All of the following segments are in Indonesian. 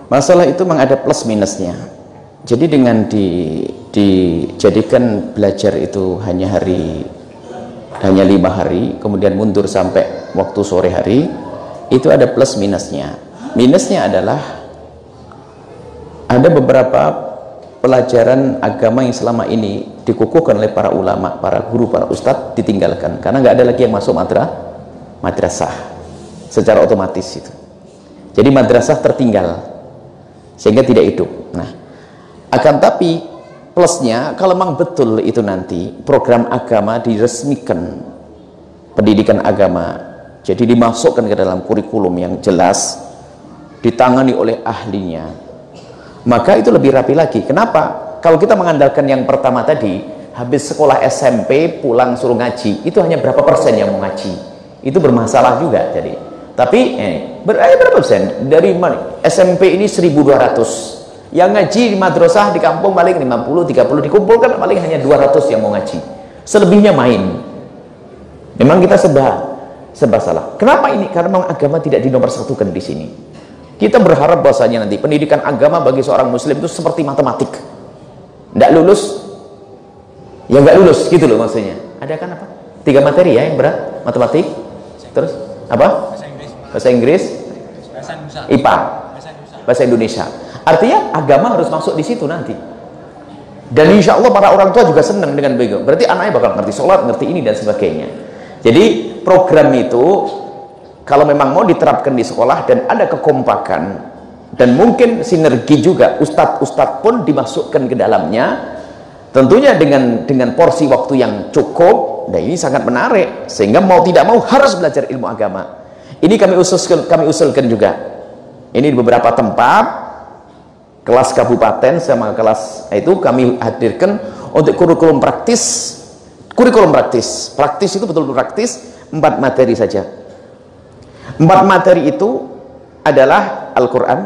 Masalah itu memang ada plus minusnya. Jadi dengan dijadikan belajar itu hanya 5 hari, kemudian mundur sampai waktu sore hari, itu ada plus minusnya. Minusnya adalah ada beberapa pelajaran agama yang selama ini dikukuhkan oleh para ulama, para guru, para ustadz ditinggalkan karena nggak ada lagi yang masuk madrasah secara otomatis itu. Jadi madrasah tertinggal sehingga tidak hidup. Nah, akan tapi plusnya kalau memang betul itu nanti program agama diresmikan, pendidikan agama jadi dimasukkan ke dalam kurikulum yang jelas, ditangani oleh ahlinya, maka itu lebih rapi lagi. Kenapa? Kalau kita mengandalkan yang pertama tadi, habis sekolah SMP pulang suruh ngaji, itu hanya berapa persen yang mau ngaji, itu bermasalah juga. Jadi tapi berapa persen dari SMP ini 1200, yang ngaji di madrasah di kampung paling 50-30, dikumpulkan paling hanya 200 yang mau ngaji, selebihnya main. Memang kita serba salah. Kenapa ini? Karena memang agama tidak dinomorsatukan di sini. Kita berharap bahwasanya nanti pendidikan agama bagi seorang muslim itu seperti matematik, nggak lulus ya nggak lulus gitu loh maksudnya. Ada kan apa 3 materi ya yang berat, matematik, terus apa, bahasa Inggris, IPA, bahasa Indonesia. Artinya agama harus masuk di situ nanti. Dan insya Allah para orang tua juga senang dengan begitu. Berarti anaknya bakal ngerti sholat, ngerti ini dan sebagainya. Jadi program itu kalau memang mau diterapkan di sekolah dan ada kekompakan dan mungkin sinergi juga, ustadz pun dimasukkan ke dalamnya, tentunya dengan porsi waktu yang cukup. Nah ini sangat menarik, sehingga mau tidak mau harus belajar ilmu agama. Ini kami usulkan juga. Ini di beberapa tempat, kelas kabupaten sama kelas itu kami hadirkan untuk kurikulum praktis. Kurikulum praktis itu betul-betul praktis, 4 materi saja. 4 materi itu adalah Al-Quran,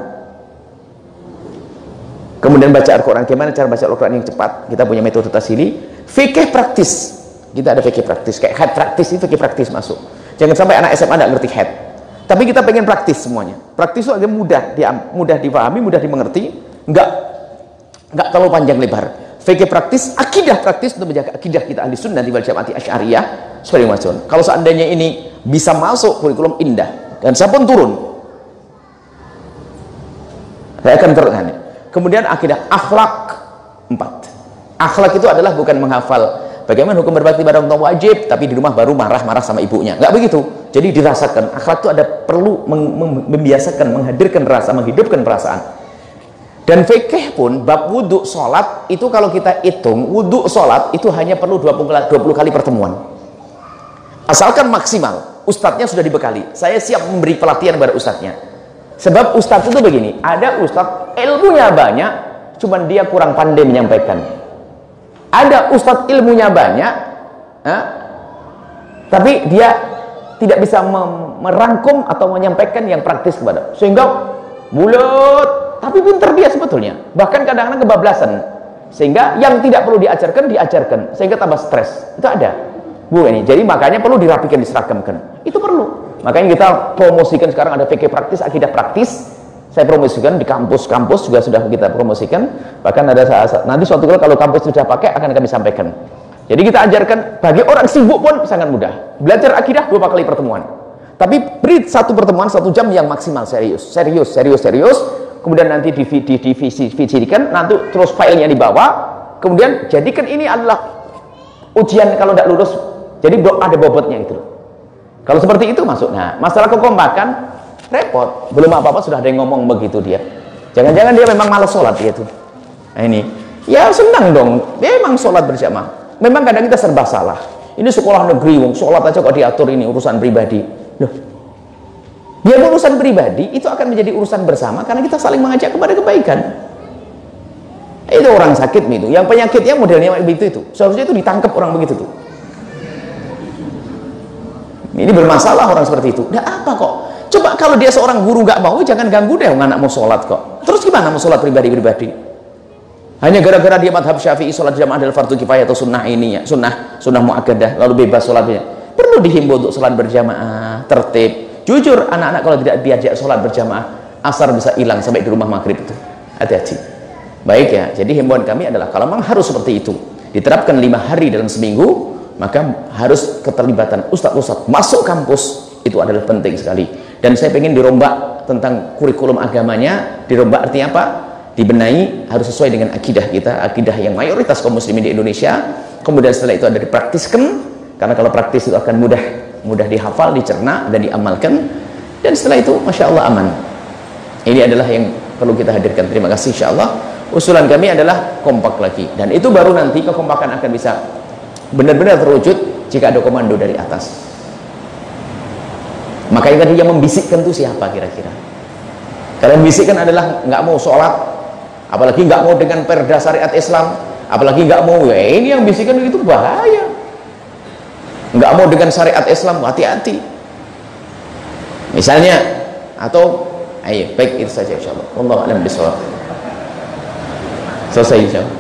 kemudian baca Al-Quran, gimana cara baca Al-Quran yang cepat, kita punya metode tasili. Fikih praktis, kita ada fikih praktis, kayak head praktis, itu fikih praktis masuk. Jangan sampai anak SMA tidak ngerti head, tapi kita pengen praktis semuanya. Praktis itu agak mudah dipahami, mudah dimengerti, nggak terlalu panjang lebar. Fikih praktis, akidah praktis untuk menjaga akidah kita ahli sunnah wal jamaah asy'ariyah sebagai macam. Kalau seandainya ini bisa masuk kurikulum indah dan saya pun turun, saya akan turun. Kemudian akidah, akhlak 4. Akhlak itu adalah bukan menghafal bagaimana hukum berbakti pada orang tua wajib, tapi di rumah baru marah-marah sama ibunya, nggak begitu. Jadi dirasakan. Akhlak itu ada perlu membiasakan, menghadirkan rasa, menghidupkan perasaan. Dan fikih pun bab wudhu sholat itu kalau kita hitung wudhu sholat itu hanya perlu 20 kali pertemuan, asalkan maksimal ustadznya sudah dibekali. Saya siap memberi pelatihan pada ustadznya, sebab ustadz itu begini, ada ustadz ilmunya banyak cuman dia kurang pandai menyampaikan, ada ustadz ilmunya banyak tapi dia tidak bisa merangkum atau menyampaikan yang praktis kepada, sehingga bulat tapi pinter dia sebetulnya, bahkan kadang-kadang kebablasan, sehingga yang tidak perlu diajarkan sehingga tambah stres. Itu ada Bu ini. Jadi makanya perlu dirapikan, diseragamkan, itu perlu. Makanya kita promosikan sekarang ada fikih praktis, akidah praktis. Saya promosikan di kampus-kampus juga sudah kita promosikan, bahkan ada nanti suatu kali kalau kampus sudah pakai akan kami sampaikan. Jadi kita ajarkan bagi orang sibuk pun sangat mudah. Belajar akidah 2 kali pertemuan, tapi beri 1 pertemuan 1 jam yang maksimal, serius. Kemudian nanti divisikan, nanti terus filenya dibawa, kemudian jadikan ini adalah ujian kalau tidak lulus, jadi ada bobotnya itu. Kalau seperti itu masuk. Nah, masalah kekompakan repot, belum apa-apa sudah ada yang ngomong begitu dia. Jangan-jangan dia memang malas sholat gitu. Nah ini, ya senang dong, dia memang sholat berjamaah. Memang kadang kita serba salah. Ini sekolah negeri, sholat aja kok diatur, ini urusan pribadi. Loh, biar urusan pribadi itu akan menjadi urusan bersama karena kita saling mengajak kepada kebaikan. Itu orang sakit itu, yang penyakitnya modelnya begitu itu. Seharusnya itu ditangkap orang begitu tuh. Ini bermasalah orang seperti itu. Nah apa kok? Coba kalau dia seorang guru nggak mau, jangan ganggu deh anak mau sholat kok. Terus gimana mau sholat pribadi-pribadi? Hanya gara-gara dia madhab syafi'i sholat jamaah adalah fardu kifayah atau sunnah ini ya, sunnah mu'akkadah, lalu bebas sholatnya. Perlu dihimbau untuk sholat berjamaah, tertib. Jujur, anak-anak kalau tidak diajak sholat berjamaah asar bisa hilang sampai di rumah maghrib itu. Hati-hati. Baik ya, jadi himbauan kami adalah kalau memang harus seperti itu, diterapkan 5 hari dalam seminggu, maka harus keterlibatan ustadz-ustadz masuk kampus, itu adalah penting sekali. Dan saya ingin dirombak tentang kurikulum agamanya. Dirombak artinya apa? Dibenahi, harus sesuai dengan akidah kita, akidah yang mayoritas kaum muslimin di Indonesia. Kemudian setelah itu ada dipraktiskan, karena kalau praktis itu akan mudah dihafal, dicerna, dan diamalkan. Dan setelah itu Masya Allah aman. Ini adalah yang perlu kita hadirkan. Terima kasih. Insya Allah usulan kami adalah kompak lagi, dan itu baru nanti kekompakan akan bisa benar-benar terwujud jika ada komando dari atas. Makanya tadi yang membisikkan itu siapa kira-kira? Karena membisikkan adalah nggak mau sholat, apalagi nggak mau dengan perda syariat Islam, apalagi nggak mau, ya ini yang bisikkan itu bahaya. Nggak mau dengan syariat Islam, hati-hati. Misalnya, atau, ayo baik itu saja insyaallah. Wallahu a'lam bishawab. Selesai insyaallah.